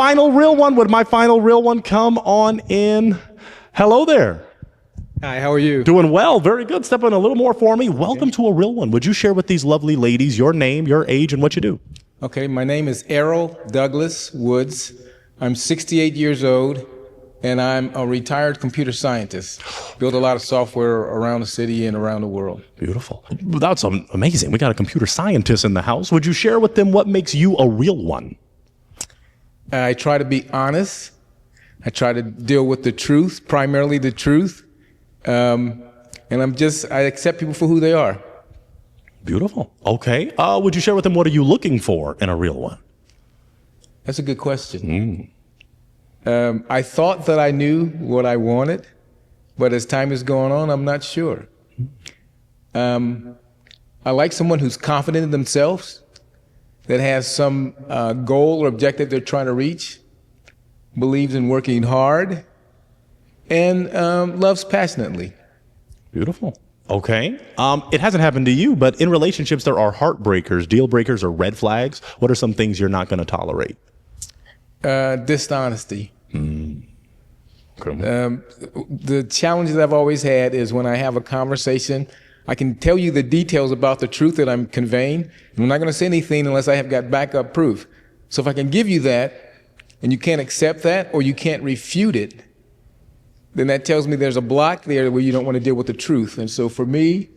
final real one. Would my final real one come on in? Hello there. Hi, how are you? Doing well. Very good. Step in a little more for me. Welcome to a real one. Would you share with these lovely ladies your name, your age, and what you do? Okay, my name is Errol Douglas Woods. I'm 68 years old, and I'm a retired computer scientist. Build a lot of software around the city and around the world. Beautiful. That's amazing. We got a computer scientist in the house. Would you share with them what makes you a real one? I try to be honest. I try to deal with the truth, primarily the truth. And I accept people for who they are. Beautiful. Okay. Would you share with them what are you looking for in a real one? That's a good question. I thought that I knew what I wanted, but as time is going on, I'm not sure. I like someone who's confident in themselves, that has some goal or objective they're trying to reach, believes in working hard, and loves passionately. Beautiful. Okay. It hasn't happened to you, but in relationships, there are heartbreakers, deal breakers, or red flags. What are some things you're not going to tolerate? Dishonesty. Okay. The challenges I've always had is when I have a conversation, I can tell you the details about the truth that I'm conveying, and I'm not going to say anything unless I have got backup proof. So if I can give you that, and you can't accept that, or you can't refute it, then that tells me there's a block there where you don't want to deal with the truth. And so for me,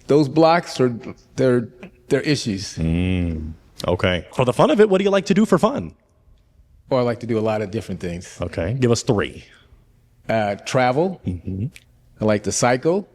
those blocks they're issues. Okay. For the fun of it, what do you like to do for fun? Or I like to do a lot of different things. Okay. Give us three. Travel. I like to cycle.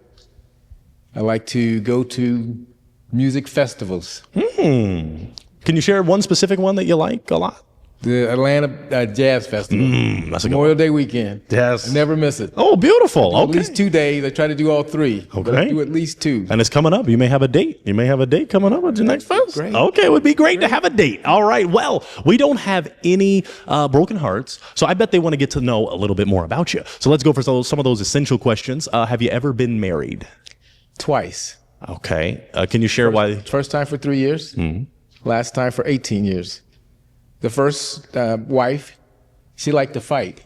I like to go to music festivals. Can you share one specific one that you like a lot? The Atlanta Jazz Festival. That's a good Memorial Day weekend. Yes. I never miss it. Oh, beautiful. At Okay. least 2 days. I try to do all three. But I Okay. do at least two. And it's coming up. You may have a date. You may have a date coming up at your next fest. Great. Okay, it would be great to have a date. All right. Well, we don't have any broken hearts, so I bet they want to get to know a little bit more about you. So let's go for some of those essential questions. Have you ever been married? Twice. Okay. Can you share why? First time for 3 years. Last time for 18 years. The first wife, she liked to fight.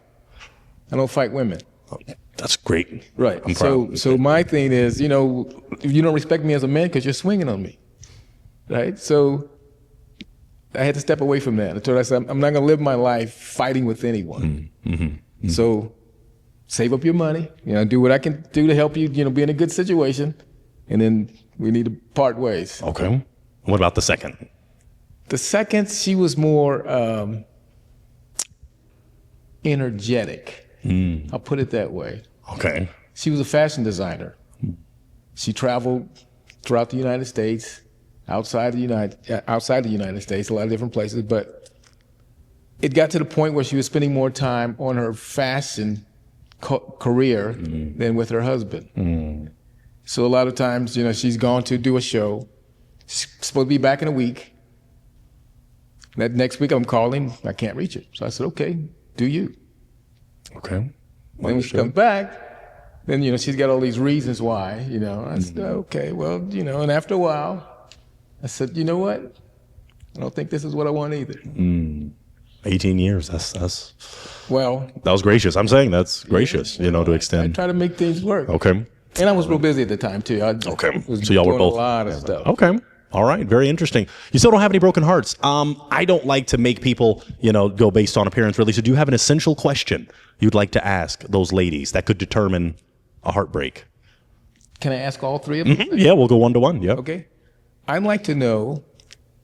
I don't fight women. That's great. Right. I'm proud. So my thing is, you don't respect me as a man because you're swinging on me. Right. So I had to step away from that. I told her, I said, I'm not going to live my life fighting with anyone. So save up your money, do what I can do to help you, be in a good situation. And then we need to part ways. Okay. What about the second? The second, she was more energetic. I'll put it that way. Okay. She was a fashion designer. She traveled throughout the United States, outside the United States, a lot of different places. But it got to the point where she was spending more time on her fashion career than with her husband. So a lot of times, she's gone to do a show. She's supposed to be back in a week. That next week I'm calling, I can't reach her. So I said, okay, do you. Okay. Then when she comes back, then, she's got all these reasons why, I said, okay, well, and after a while, I said, you know what? I don't think this is what I want either. 18 years. That's Well. That was gracious. I'm saying that's gracious, to extend. I try to make things work. Okay. And I was real busy at the time, too. Okay. Was So y'all were doing both. a lot of stuff. Okay. All right. Very interesting. You still don't have any broken hearts. I don't like to make people, go based on appearance, really. So do you have an essential question you'd like to ask those ladies that could determine a heartbreak? Can I ask all three of them? Yeah, we'll go one to one. Yeah. Okay. I'd like to know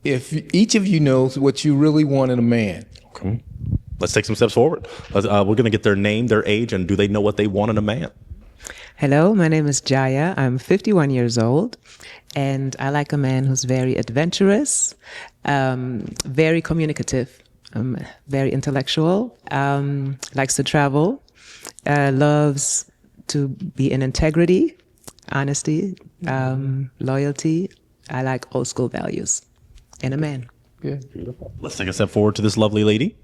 if each of you knows what you really want in a man. Okay. Let's take some steps forward. We're going to get their name, their age, and do they know what they want in a man? Hello, my name is Jaya. I'm 51 years old, and I like a man who's very adventurous, very communicative, very intellectual, likes to travel, loves to be in integrity, honesty, loyalty. I like old school values in a man. Yeah. Beautiful. Let's take a step forward to this lovely lady.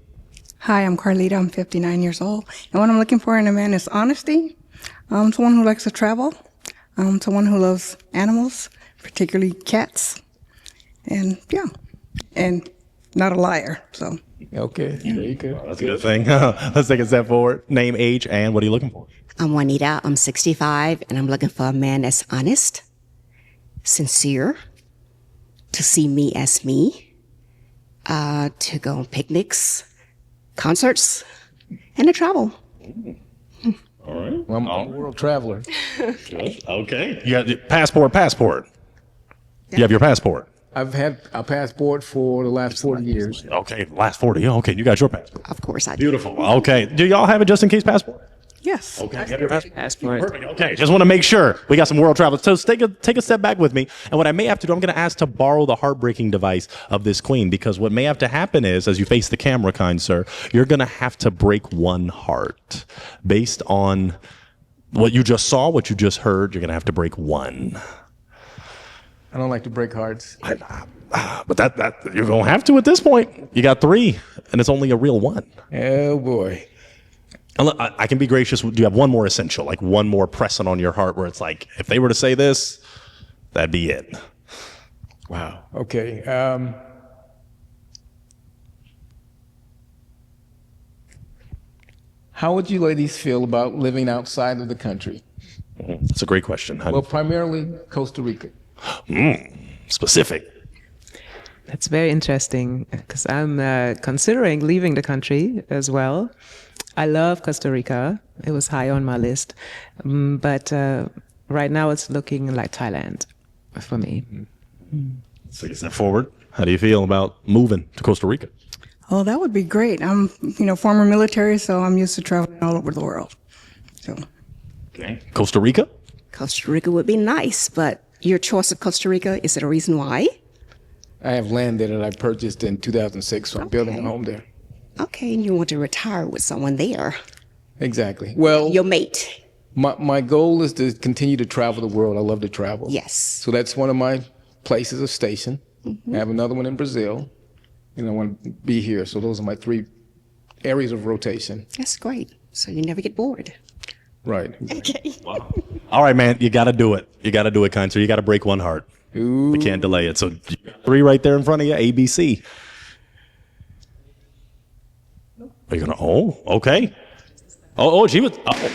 Hi, I'm Carlita. I'm 59 years old. And what I'm looking for in a man is honesty, someone who likes to travel, someone who loves animals, particularly cats, and yeah, and not a liar. So Okay, there you go. That's a good thing. Let's take a step forward. Name, age, and what are you looking for? I'm Juanita. I'm 65, and I'm looking for a man that's honest, sincere, to see me as me, to go on picnics, concerts, and to travel. All right. Well, I'm a world traveler. Okay. You got your passport. You have your passport. I've had a passport for the last 40 years. Okay, last 40. Okay, you got your passport. Of course I do. Beautiful. Okay. Do y'all have a just in case passport? Yes. Okay, you have your passport. Passport. Perfect. Okay, just want to make sure we got some world travel. So take a step back with me, and what I may have to do, I'm going to ask to borrow the heartbreaking device of this queen, because what may have to happen is, as you face the camera, kind sir, you're going to have to break one heart based on what you just saw, what you just heard. You're going to have to break one. I don't like to break hearts. But that you're going to have to at this point. You got 3, and it's only a real one. Oh boy. I can be gracious. Do you have one more essential, like one more pressing on your heart where it's like, if they were to say this, that'd be it? Wow. Okay. How would you ladies feel about living outside of the country? That's a great question. Well, primarily Costa Rica. Specific. That's very interesting because I'm considering leaving the country as well. I love Costa Rica. It was high on my list. But right now it's looking like Thailand for me. So you step forward. How do you feel about moving to Costa Rica? Oh, that would be great. I'm, former military, so I'm used to traveling all over the world. So, Okay. Costa Rica? Costa Rica would be nice, but your choice of Costa Rica, is it a reason why? I have land there that I purchased in 2006, so I'm building a home there. Okay, and you want to retire with someone there. Exactly. Well, Your mate. my goal is to continue to travel the world. I love to travel. Yes. So that's one of my places of station. I have another one in Brazil, and I want to be here. So those are my 3 areas of rotation. That's great. So you never get bored. Right. Okay. All right, man. You got to do it. You got to do it, kind sir. You got to break one heart. Ooh. We can't delay it. So 3 right there in front of you. ABC. Are you gonna? Oh, okay. Oh, she was. Oh.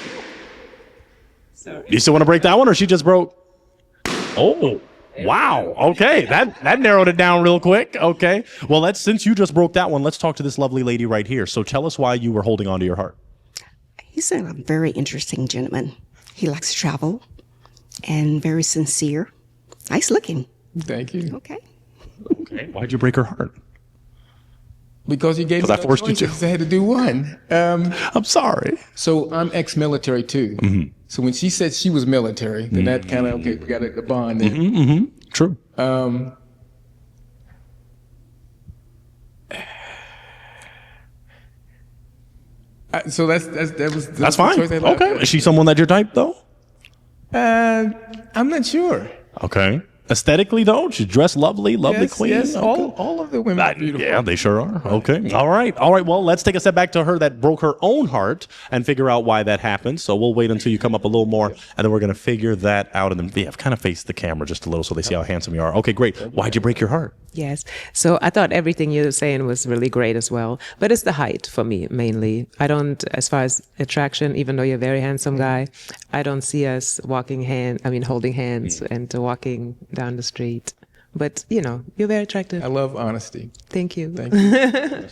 Sorry. You still want to break that one, or she just broke? Oh, wow. Okay, that narrowed it down real quick. Okay. Well, since you just broke that one, let's talk to this lovely lady right here. So tell us why you were holding on to your heart. He's a very interesting gentleman. He likes to travel and very sincere. Nice looking. Thank you. Okay. Okay. Why'd you break her heart? Because you gave me Because I forced you to. choices, I had to do one. I'm sorry. So I'm ex-military too. So when she said she was military, then that kind of, okay, we got a bond there. True. So that was That's the fine. choice I left. Okay. Is she someone that you're type though? I'm not sure. Okay. Aesthetically though, she's dressed lovely Yes, queen. yes, Okay. all of the women are beautiful. Yeah, they sure are. Okay. All right. Well, let's take a step back to her that broke her own heart and figure out why that happened. So we'll wait until you come up a little more, and then we're going to figure that out. And then, kind of face the camera just a little so they see how handsome you are. Okay, great. Why'd you break your heart? Yes. So I thought everything you were saying was really great as well. But it's the height for me mainly. I don't, as far as attraction, even though you're a very handsome guy, I don't see us holding hands and walking down the street. But, you're very attractive. I love honesty. Thank you. Thank you.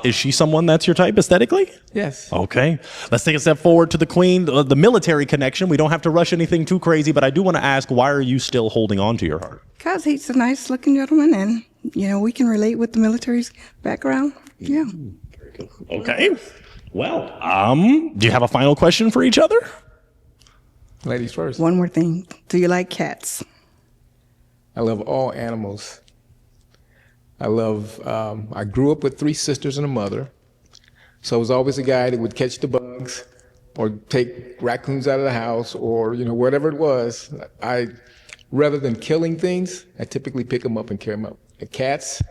Is she someone that's your type aesthetically? Yes. Okay. Let's take a step forward to the queen, the military connection. We don't have to rush anything too crazy, but I do want to ask, why are you still holding on to your heart? because he's a nice looking gentleman and, we can relate with the military's background. Yeah. Okay. Well, do you have a final question for each other? Ladies first. One more thing. Do you like cats? I love all animals. I grew up with 3 sisters and a mother. So I was always a guy that would catch the bugs or take raccoons out of the house or, whatever it was. Rather than killing things, I typically pick them up and carry them up. The cats,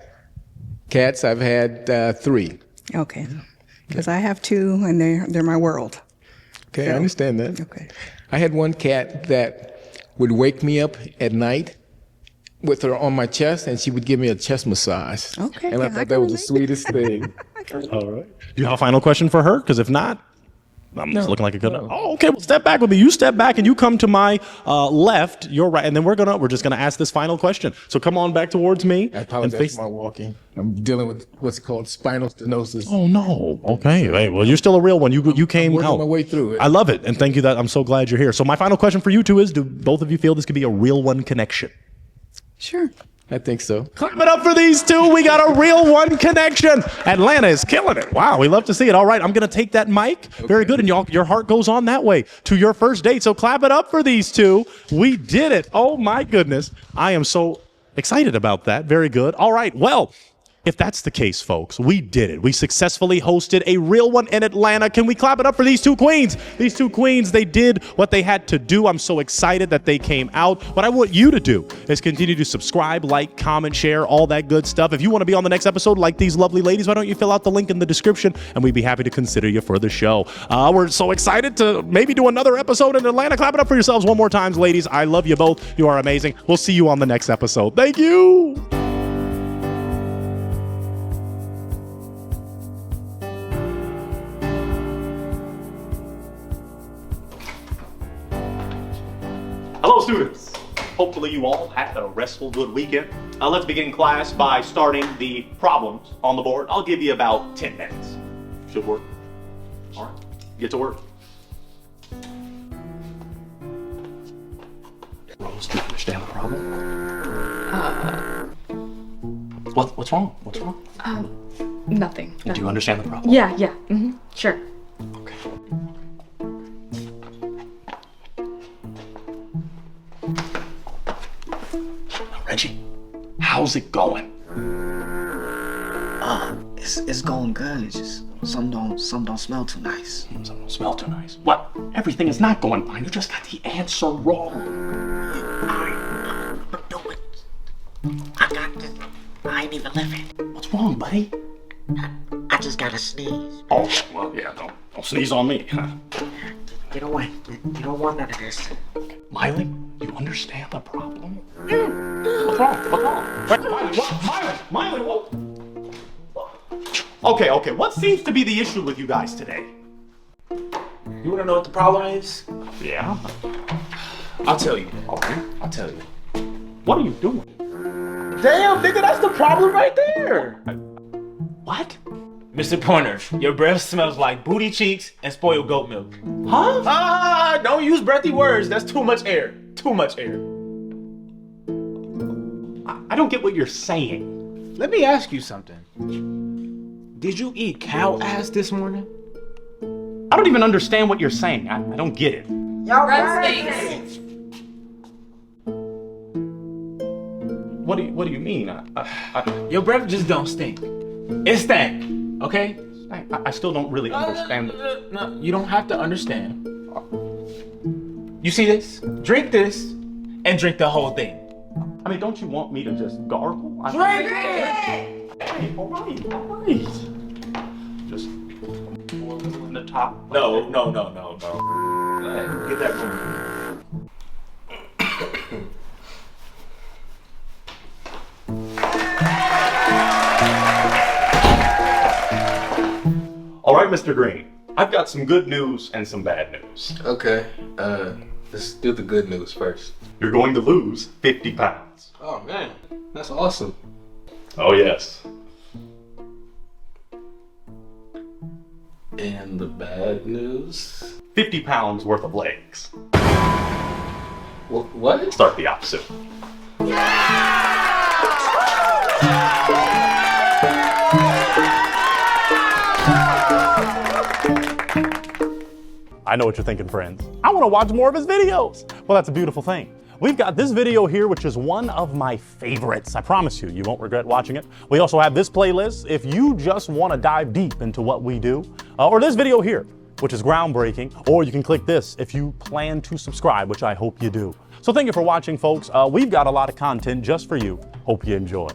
I've had 3. Okay. Because I have 2 and they're my world. Okay, I understand that. Okay. I had one cat that would wake me up at night with her on my chest, and she would give me a chest massage. Okay, And I yeah, I thought can that was the relate. sweetest thing. I All right. Do you have a final question for her? Because if not, I'm just looking like a good. No. Oh, okay. Well, step back with me. You step back and you come to my left. You're right, and then we're just gonna ask this final question. So come on back towards me. I apologize for my walking. I'm dealing with what's called spinal stenosis. Oh no. Okay. Hey, well, you're still a real one. You came working out. my way through it. I love it, and thank you. That I'm so glad you're here. So my final question for you two is: do both of you feel this could be a real one connection? Sure. I think so. Clap it up for these two. We got a real one connection. Atlanta is killing it. Wow, we love to see it. All right, I'm going to take that mic. Very good. And your heart goes on that way to your first date. So clap it up for these two. We did it. Oh, my goodness. I am so excited about that. Very good. All right. Well, if that's the case, folks, we did it. We successfully hosted a real one in Atlanta. Can we clap it up for these two queens? These two queens, they did what they had to do. I'm so excited that they came out. What I want you to do is continue to subscribe, like, comment, share, all that good stuff. If you want to be on the next episode like these lovely ladies, why don't you fill out the link in the description, and we'd be happy to consider you for the show. We're so excited to maybe do another episode in Atlanta. Clap it up for yourselves one more time, ladies. I love you both. You are amazing. We'll see you on the next episode. Thank you. Hello, students. Hopefully you all had a restful, good weekend. Let's begin class by starting the problems on the board. I'll give you about 10 minutes. Should work. All right, get to work. Rose, do you understand the problem? What's wrong? What's wrong? Nothing. Do you understand the problem? Yeah, sure. Okay. Reggie, how's it going? It's going good. It's just some don't smell too nice. Some don't smell too nice. What? Everything is not going fine. You just got the answer wrong. But do it. I got this. I ain't even living. What's wrong, buddy? I just gotta sneeze. Oh, well, yeah, don't sneeze on me. Get away. You don't want none of this. Miley, you understand the problem? What's wrong? What's wrong? Wait, Miley, what? Miley, what? Okay, what seems to be the issue with you guys today? You wanna know what the problem is? Yeah. I'll tell you. Okay. I'll tell you. What are you doing? Damn, nigga, that's the problem right there. What? Mr. Pointer, your breath smells like booty cheeks and spoiled goat milk. Huh? Don't use breathy words. That's too much air. Too much air. I don't get what you're saying. Let me ask you something. Did you eat cow ass this morning? I don't even understand what you're saying. I don't get it. What do you mean? Your breath just don't stink. It stank. Okay? I still don't really understand. No, you don't have to understand. You see this? Drink this and drink the whole thing. I mean, don't you want me to just gargle? Drink it! Hey, all right. Just pour a little in the top. No. Go ahead, get that going. All right, Mr. Green. I've got some good news and some bad news. Okay, let's do the good news first. You're going to lose 50 pounds. Oh man, that's awesome. Oh, yes. And the bad news? 50 pounds worth of legs. What? Start the opposite. I know what you're thinking, friends. I want to watch more of his videos. Well, that's a beautiful thing. We've got this video here, which is one of my favorites. I promise you, you won't regret watching it. We also have this playlist if you just want to dive deep into what we do, or this video here, which is groundbreaking, or you can click this if you plan to subscribe, which I hope you do. So thank you for watching, folks. We've got a lot of content just for you. Hope you enjoy.